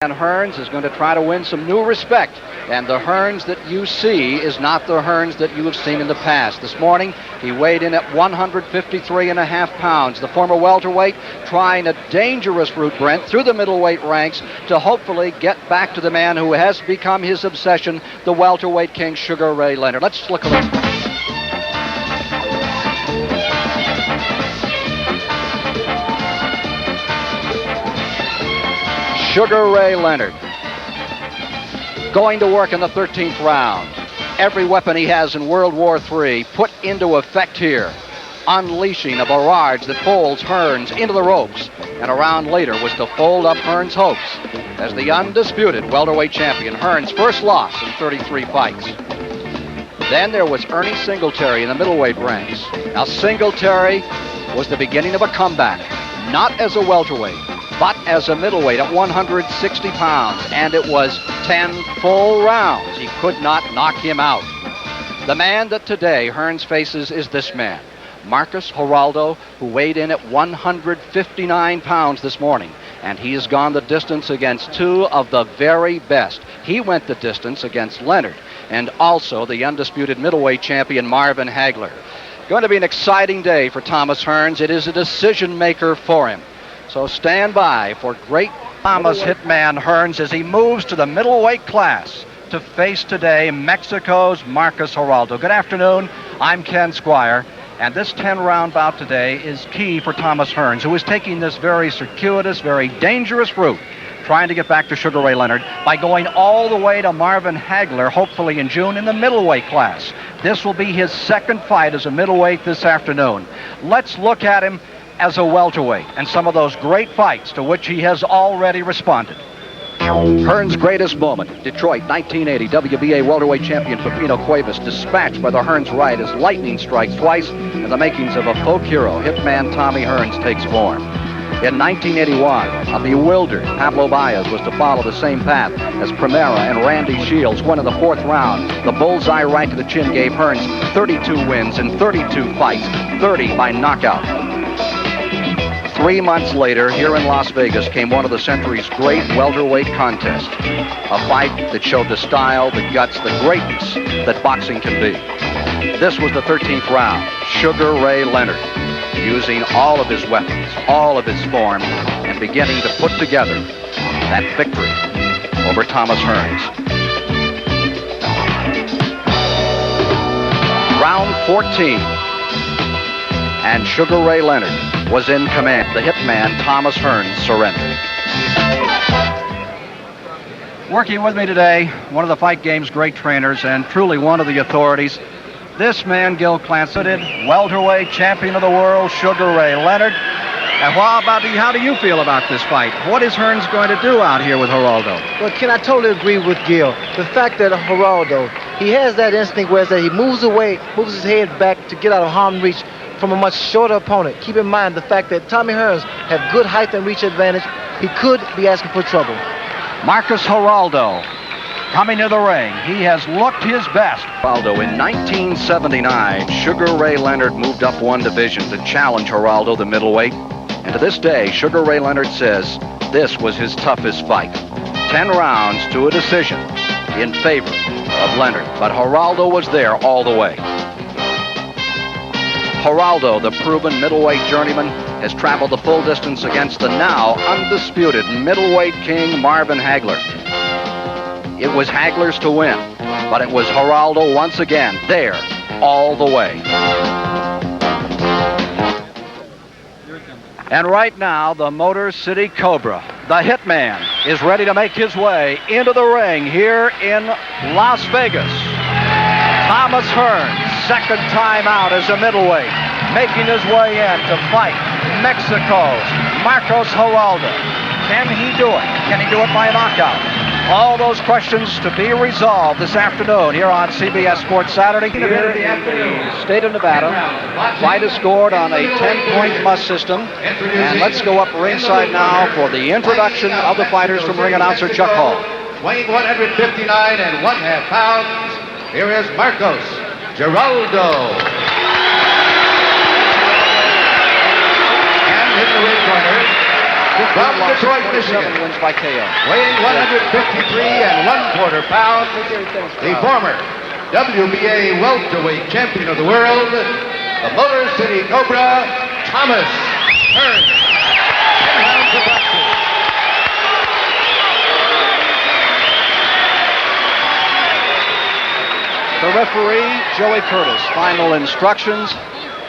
And Hearns is going to try to win some new respect. And the Hearns that you see is not the Hearns that you have seen in the past. This morning, he weighed in at 153.5 pounds. The former welterweight trying a dangerous route, Brent, through the middleweight ranks to hopefully get back to the man who has become his obsession, the welterweight king, Sugar Ray Leonard. Let's look at it. Sugar Ray Leonard going to work in the 13th round. Every weapon he has in World War III put into effect here, unleashing a barrage that folds Hearns into the ropes. And a round later was to fold up Hearns' hopes as the undisputed welterweight champion. Hearns' first loss in 33 fights. Then there was Ernie Singletary in the middleweight ranks. Now Singletary was the beginning of a comeback, not as a welterweight, but as a middleweight at 160 pounds, and it was 10 full rounds. He could not knock him out. The man that today Hearns faces is this man, Marcos Geraldo, who weighed in at 159 pounds this morning, and he has gone the distance against two of the very best. He went the distance against Leonard, and also the undisputed middleweight champion Marvin Hagler. Going to be an exciting day for Thomas Hearns. It is a decision maker for him. So stand by for great Thomas Hitman Hearns as he moves to the middleweight class to face today Mexico's Marcos Geraldo. Good afternoon. I'm Ken Squire, and this 10-round bout today is key for Thomas Hearns, who is taking this very circuitous, very dangerous route, trying to get back to Sugar Ray Leonard by going all the way to Marvin Hagler, hopefully in June, in the middleweight class. This will be his second fight as a middleweight this afternoon. Let's look at him as a welterweight and some of those great fights to which he has already responded. Hearns' greatest moment, Detroit, 1980, WBA welterweight champion Pepino Cuevas dispatched by the Hearns right as lightning strikes twice, and the makings of a folk hero, Hitman Tommy Hearns, takes form. In 1981, a bewildered Pablo Baez was to follow the same path as Primera and Randy Shields. Won in the fourth round. The bullseye right to the chin gave Hearns 32 wins in 32 fights, 30 by knockout. 3 months later, here in Las Vegas, came one of the century's great welterweight contests. A fight that showed the style, the guts, the greatness that boxing can be. This was the 13th round. Sugar Ray Leonard, using all of his weapons, all of his form, and beginning to put together that victory over Thomas Hearns. Round 14. And Sugar Ray Leonard was in command. The hitman, Thomas Hearns, surrendered. Working with me today, one of the Fight Game's great trainers and truly one of the authorities, this man, Gil Clancy, welterweight champion of the world, Sugar Ray Leonard. And how do you feel about this fight? What is Hearns going to do out here with Geraldo? Well, Ken, I totally agree with Gil. The fact that Geraldo, he has that instinct where he moves away, moves his head back to get out of harm reach from a much shorter opponent. Keep in mind the fact that Tommy Hearns have good height and reach advantage. He could be asking for trouble. Marcos Geraldo coming to the ring. He has looked his best. Geraldo, in 1979, Sugar Ray Leonard moved up one division to challenge Geraldo, the middleweight. And to this day, Sugar Ray Leonard says this was his toughest fight. 10 rounds to a decision in favor of Leonard. But Geraldo was there all the way. Geraldo, the proven middleweight journeyman, has traveled the full distance against the now undisputed middleweight king Marvin Hagler. It was Hagler's to win, but it was Geraldo once again there all the way. And right now, the Motor City Cobra, the Hitman, is ready to make his way into the ring here in Las Vegas. Thomas Hearns, second time out as a middleweight, making his way in to fight Mexico's Marcos Geraldo. Can he do it? Can he do it by a knockout? All those questions to be resolved this afternoon here on CBS Sports Saturday. Here in the state of Nevada, fight is scored on a 10-point must system. And let's go up ringside now for the introduction of the fighters from ring announcer Chuck Hall. Weighing 159.5 pounds, here is Marcos Geraldo. And in the ring corner, From Detroit, Michigan, wins by KO. weighing 153 1/4 pounds, the former WBA welterweight champion of the world, the Motor City Cobra, Thomas Hearns. 10 rounds of boxing. The referee, Joey Curtis, final instructions.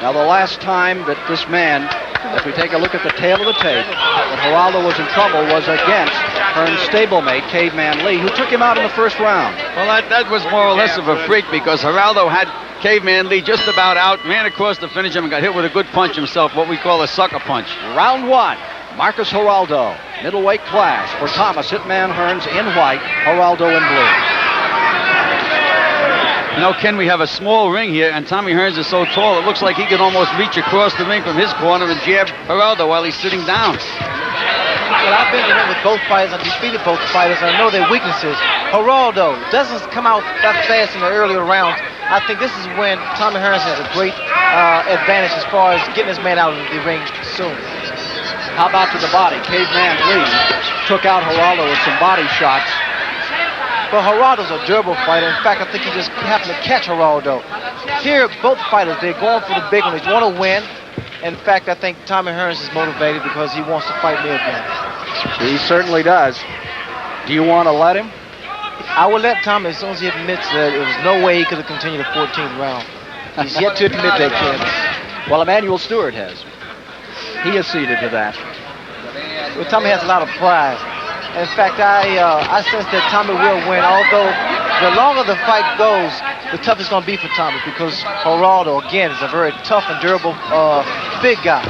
Now, the last time that this man, if we take a look at the tail of the tape, when Geraldo was in trouble was against Hearns' stablemate, Caveman Lee, who took him out in the first round. Well, that was more or less of a freak because Geraldo had Caveman Lee just about out, ran across to finish him and got hit with a good punch himself, what we call a sucker punch. Round one, Marcus Geraldo, middleweight class for Thomas Hitman Hearns in white, Geraldo in blue. You know, Ken, we have a small ring here, and Tommy Hearns is so tall, it looks like he could almost reach across the ring from his corner and jab Geraldo while he's sitting down. Well, I've been in the ring with both fighters. I've defeated both fighters. I know their weaknesses. Geraldo doesn't come out that fast in the earlier rounds. I think this is when Tommy Hearns has a great advantage as far as getting his man out of the ring soon. How about to the body? Caveman Lee took out Geraldo with some body shots. But Geraldo's a durable fighter. In fact, I think he just happened to catch Geraldo. Here, both fighters, they're going for the big one. They want to win. In fact, I think Tommy Hearns is motivated because he wants to fight me again. He certainly does. Do you want to let him? I will let Tommy as soon as he admits that there was no way he could have continued the 14th round. He's yet to admit that, Ken. Well, Emmanuel Stewart has. He acceded to that. Well, Tommy has a lot of pride. In fact, I sense that Tommy will win, although the longer the fight goes, the tougher it's going to be for Tommy because Geraldo, again, is a very tough and durable big guy.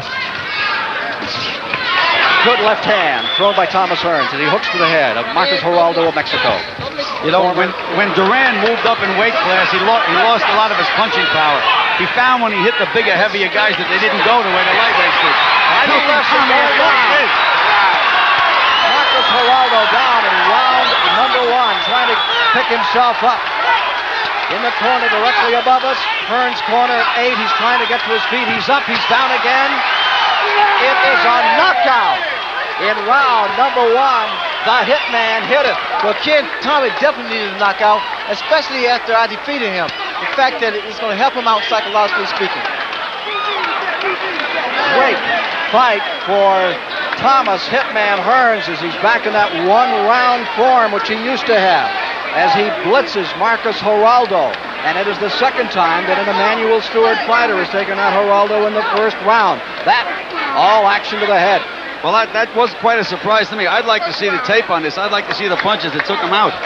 Good left hand thrown by Thomas Hearns as he hooks to the head of Marcus Geraldo of Mexico. You know, when Duran moved up in weight class, he lost a lot of his punching power. He found when he hit the bigger, heavier guys that they didn't go the way the lightweights did. I don't think Tommy has Marcus Geraldo down in round number one, trying to pick himself up. In the corner directly above us, Hearns corner at 8. He's trying to get to his feet. He's up, he's down again. It is a knockout in round number one. The Hitman hit it. Well, Ken, Tommy definitely needed a knockout, especially after I defeated him. The fact that it's going to help him out psychologically speaking. Great fight for Thomas Hitman Hearns as he's back in that one-round form which he used to have as he blitzes Marcus Geraldo. And it is the second time that an Emmanuel Stewart fighter has taken out Geraldo in the first round. That, all action to the head. Well, that was quite a surprise to me. I'd like to see the tape on this. I'd like to see the punches that took him out.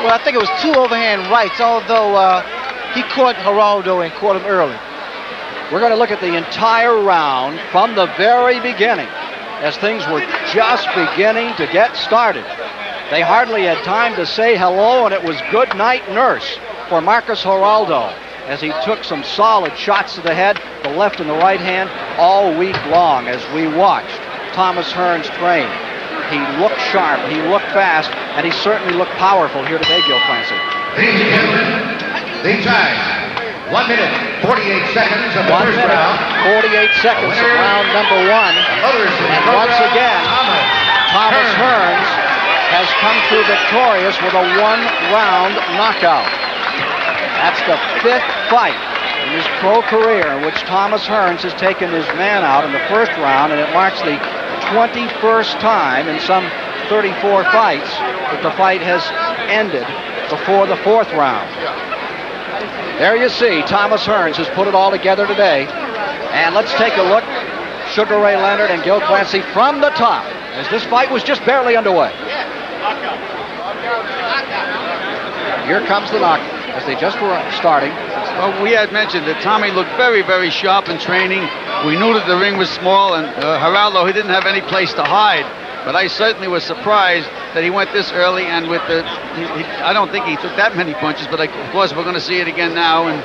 Well, I think it was 2 overhand rights, although he caught Geraldo and caught him early. We're going to look at the entire round from the very beginning as things were just beginning to get started. They hardly had time to say hello, and it was good night nurse for Marcus Geraldo as he took some solid shots to the head, the left and the right hand, all week long as we watched Thomas Hearns train. He looked sharp, he looked fast, and he certainly looked powerful here today, Gil Clancy. Ladies and gentlemen, the time. 1 minute, 48 seconds of the first round. 48 seconds of round number one. And once again, Thomas Hearns has come through victorious with a one-round knockout. That's the 5th fight in his pro career in which Thomas Hearns has taken his man out in the first round, and it marks the 21st time in some 34 fights that the fight has ended before the 4th round. There you see, Thomas Hearns has put it all together today. And let's take a look, Sugar Ray Leonard and Gil Clancy from the top, as this fight was just barely underway. Here comes the knock, as they just were starting. Well, we had mentioned that Tommy looked very, very sharp in training. We knew that the ring was small, and Geraldo, he didn't have any place to hide. But I certainly was surprised that he went this early, and with the, I don't think he took that many punches, but of course we're going to see it again now, and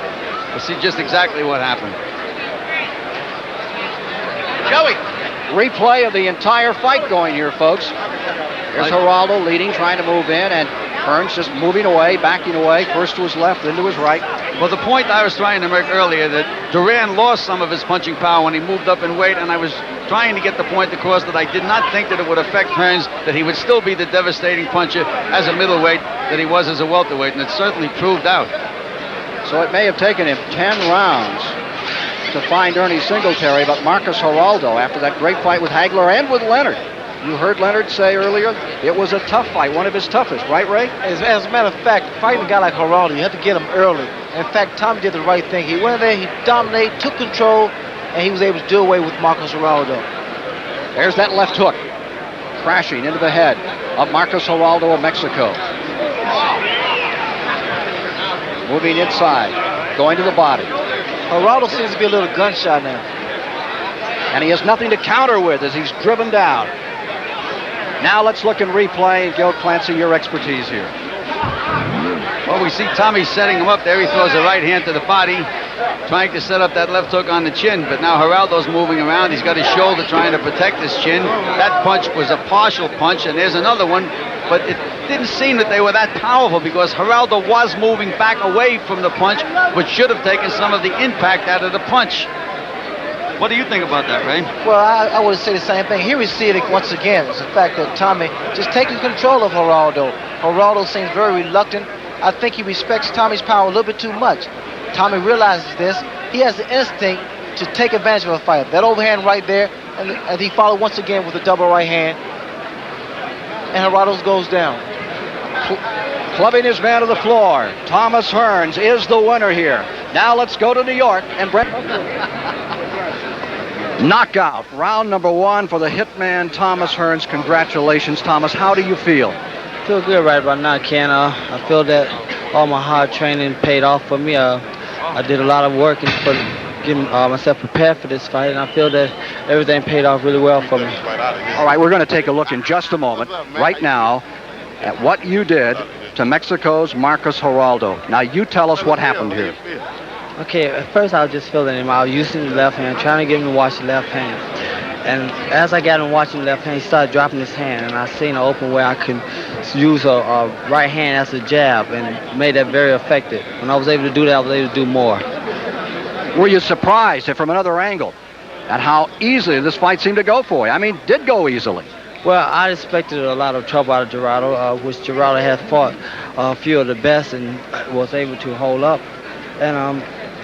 we'll see just exactly what happened. Joey! Replay of the entire fight going here, folks. Here's Geraldo leading, trying to move in, and Hearns just moving away, backing away, first to his left, then to his right. Well, the point I was trying to make earlier, that Duran lost some of his punching power when he moved up in weight, and I was trying to get the point across that I did not think that it would affect Hearns, that he would still be the devastating puncher as a middleweight that he was as a welterweight, and it certainly proved out. So it may have taken him 10 rounds to find Ernie Singletary, but Marcus Geraldo, after that great fight with Hagler and with Leonard, you heard Leonard say earlier, it was a tough fight, one of his toughest, right, Ray? As a matter of fact, fighting a guy like Geraldo, you have to get him early. In fact, Tommy did the right thing. He went in there, he dominated, took control, and he was able to do away with Marcus Geraldo. There's that left hook, crashing into the head of Marcus Geraldo of Mexico. Moving inside, going to the body. Geraldo seems to be a little gunshot now. And he has nothing to counter with as he's driven down. Now let's look and replay. Gil Clancy, your expertise here. Well, we see Tommy setting him up there. He throws a right hand to the body, trying to set up that left hook on the chin. But now Geraldo's moving around. He's got his shoulder trying to protect his chin. That punch was a partial punch, and there's another one. But it didn't seem that they were that powerful because Geraldo was moving back away from the punch, which should have taken some of the impact out of the punch. What do you think about that, Ray? Well, I would say the same thing. Here we see it once again. It's the fact that Tommy just taking control of Geraldo. Geraldo seems very reluctant. I think he respects Tommy's power a little bit too much. Tommy realizes this. He has the instinct to take advantage of a fight. That overhand right there, and he followed once again with a double right hand. And Geraldo goes down. Clubbing his man to the floor. Thomas Hearns is the winner here. Now let's go to New York and Brent. Knockout, round number 1 for the Hitman Thomas Hearns. Congratulations, Thomas. How do you feel? I feel good right about now, Ken. I feel that all my hard training paid off for me. I did a lot of work for getting myself prepared for this fight, and I feel that everything paid off really well for me. All right, we're going to take a look in just a moment, right now, at what you did to Mexico's Marcus Geraldo. Now, you tell us what happened here. Okay, at first I was just feeling him. I was using the left hand, trying to get him to watch the left hand. And as I got him watching the left hand, he started dropping his hand, and I seen an open where I could use a right hand as a jab, and made that very effective. When I was able to do that, I was able to do more. Were you surprised from another angle at how easily this fight seemed to go for you? I mean, did go easily. Well, I expected a lot of trouble out of Geraldo, which Geraldo had fought a few of the best and was able to hold up. And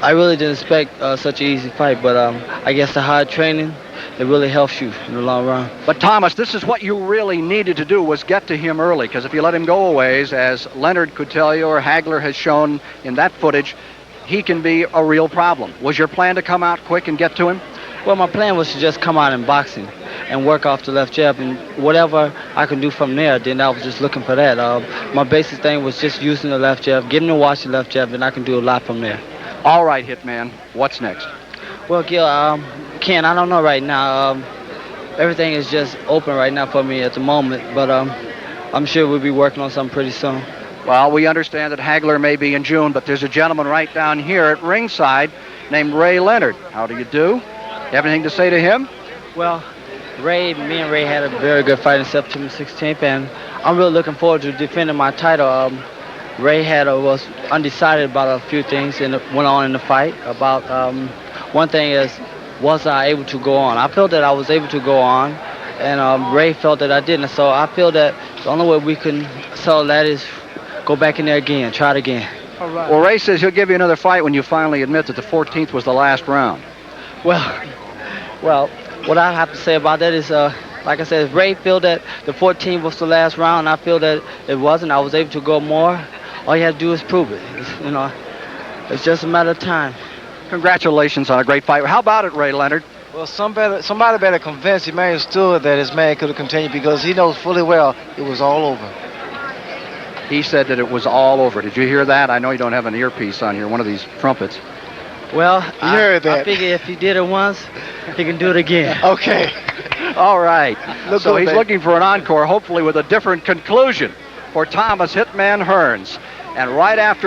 I really didn't expect such an easy fight, but I guess the hard training, it really helps you in the long run. But Thomas, this is what you really needed to do, was get to him early, because if you let him go a ways, as Leonard could tell you or Hagler has shown in that footage, he can be a real problem. Was your plan to come out quick and get to him? Well, my plan was to just come out in boxing and work off the left jab, and whatever I can do from there, then I was just looking for that. My basic thing was just using the left jab, getting to watch the left jab, and I can do a lot from there. All right, Hitman, what's next? Well, Gil, Ken, I don't know right now. Everything is just open right now for me at the moment, but I'm sure we'll be working on something pretty soon. Well, we understand that Hagler may be in June, but there's a gentleman right down here at ringside named Ray Leonard. How do you do? You have anything to say to him? Well, me and Ray had a very good fight on September 16th, and I'm really looking forward to defending my title. Ray was undecided about a few things and went on in the fight. About one thing is, was I able to go on? I felt that I was able to go on, and Ray felt that I didn't. So I feel that the only way we can settle that is go back in there again, try it again. All right. Well, Ray says he'll give you another fight when you finally admit that the 14th was the last round. Well, what I have to say about that is, like I said, if Ray feel that the 14th was the last round, I feel that it wasn't. I was able to go more. All you have to do is prove it. It's just a matter of time. Congratulations on a great fight. How about it, Ray Leonard? Well, somebody better convince Emmanuel Stewart that his man could have continued, because he knows fully well it was all over. He said that it was all over. Did you hear that? I know you don't have an earpiece on here, one of these trumpets. Well, heard that. I figure if he did it once, he can do it again. Okay. All right. So good, he's man. looking for an encore, hopefully with a different conclusion for Thomas Hitman Hearns. And right after